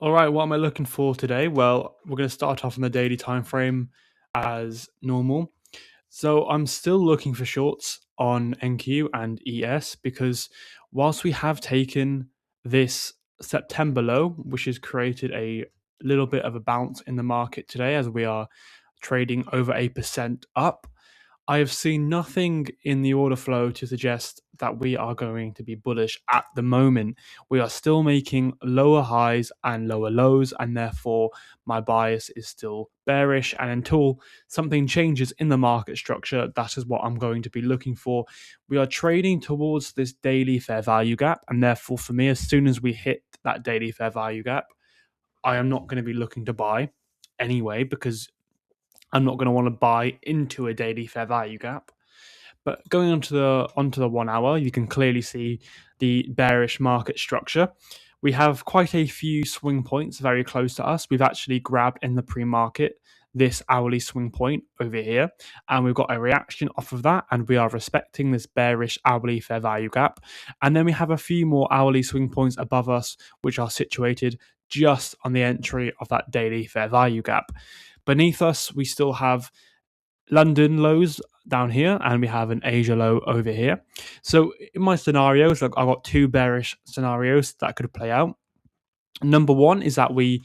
All right, what am I looking for today? Well, we're going to start off on the daily time frame as normal. So I'm still looking for shorts on NQ and ES because whilst we have taken this September low, which has created a little bit of a bounce in the market today as we are trading over 8% up, I have seen nothing in the order flow to suggest that we are going to be bullish at the moment. We are still making lower highs and lower lows, and therefore my bias is still bearish. And until something changes in the market structure, that is what I'm going to be looking for. We are trading towards this daily fair value gap, and therefore, for me, as soon as we hit that daily fair value gap, I am not going to be looking to buy anyway because I'm not going to want to buy into a daily fair value gap. But going onto the 1 hour, you can clearly see the bearish market structure. We have quite a few swing points very close to us. We've actually grabbed in the pre-market this hourly swing point over here, and we've got a reaction off of that, and we are respecting this bearish hourly fair value gap. And then we have a few more hourly swing points above us, which are situated just on the entry of that daily fair value gap. Beneath us, we still have London lows down here, and we have an Asia low over here. So in my scenarios, I've got two bearish scenarios that could play out. Number one is that we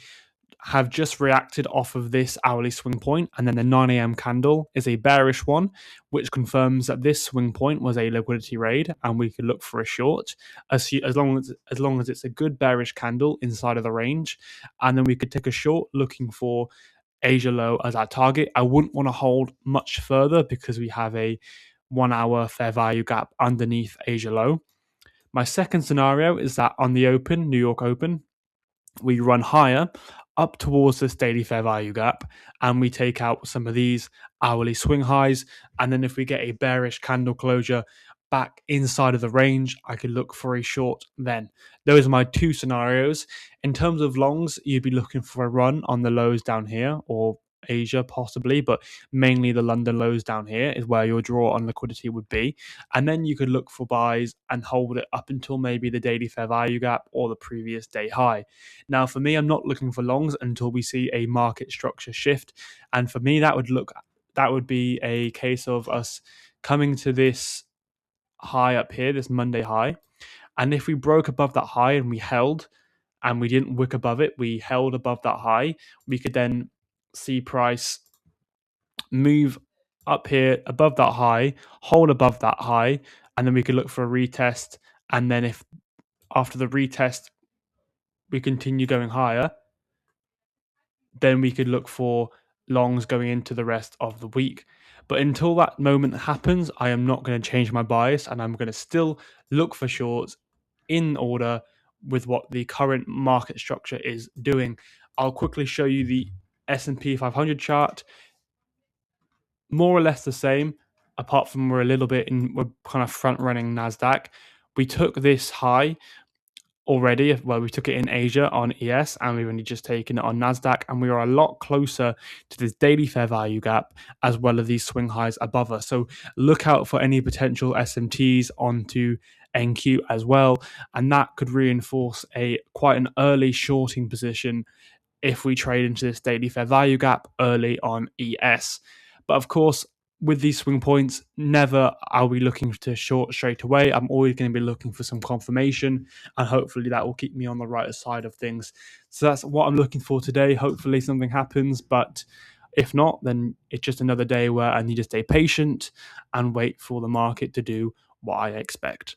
have just reacted off of this hourly swing point, and then the 9 a.m. candle is a bearish one, which confirms that this swing point was a liquidity raid, and we could look for a short as long as it's a good bearish candle inside of the range, and then we could take a short looking for Asia low as our target. I wouldn't want to hold much further because we have a 1 hour fair value gap underneath Asia low. My second scenario is that on the open, New York Open, we run higher up towards this daily fair value gap and we take out some of these hourly swing highs. And then if we get a bearish candle closure back inside of the range, I could look for a short then. Those are my two scenarios. In terms of longs, you'd be looking for a run on the lows down here or Asia possibly, but mainly the London lows down here is where your draw on liquidity would be. And then you could look for buys and hold it up until maybe the daily fair value gap or the previous day high. Now, for me, I'm not looking for longs until we see a market structure shift. And for me, that would be a case of us coming to this high up here, this Monday high. And if we broke above that high and we held and we didn't wick above it, we held above that high, we could then see price move up here above that high, hold above that high, and then we could look for a retest. And then if after the retest we continue going higher, then we could look for longs going into the rest of the week. But until that moment happens, I am not going to change my bias and I'm going to still look for shorts in order with what the current market structure is doing. I'll quickly show you the S&P 500 chart. More or less the same, apart from we're kind of front running Nasdaq. We took this high already. Well, we took it in Asia on ES, and we've only just taken it on Nasdaq, and we are a lot closer to this daily fair value gap as well as these swing highs above us. So look out for any potential SMTs onto NQ as well, and that could reinforce a quite an early shorting position if we trade into this daily fair value gap early on ES. But of course, with these swing points, never are we looking to short straight away. I'm always going to be looking for some confirmation, and hopefully that will keep me on the right side of things. So that's what I'm looking for today. Hopefully something happens, but if not, then it's just another day where I need to stay patient and wait for the market to do what I expect.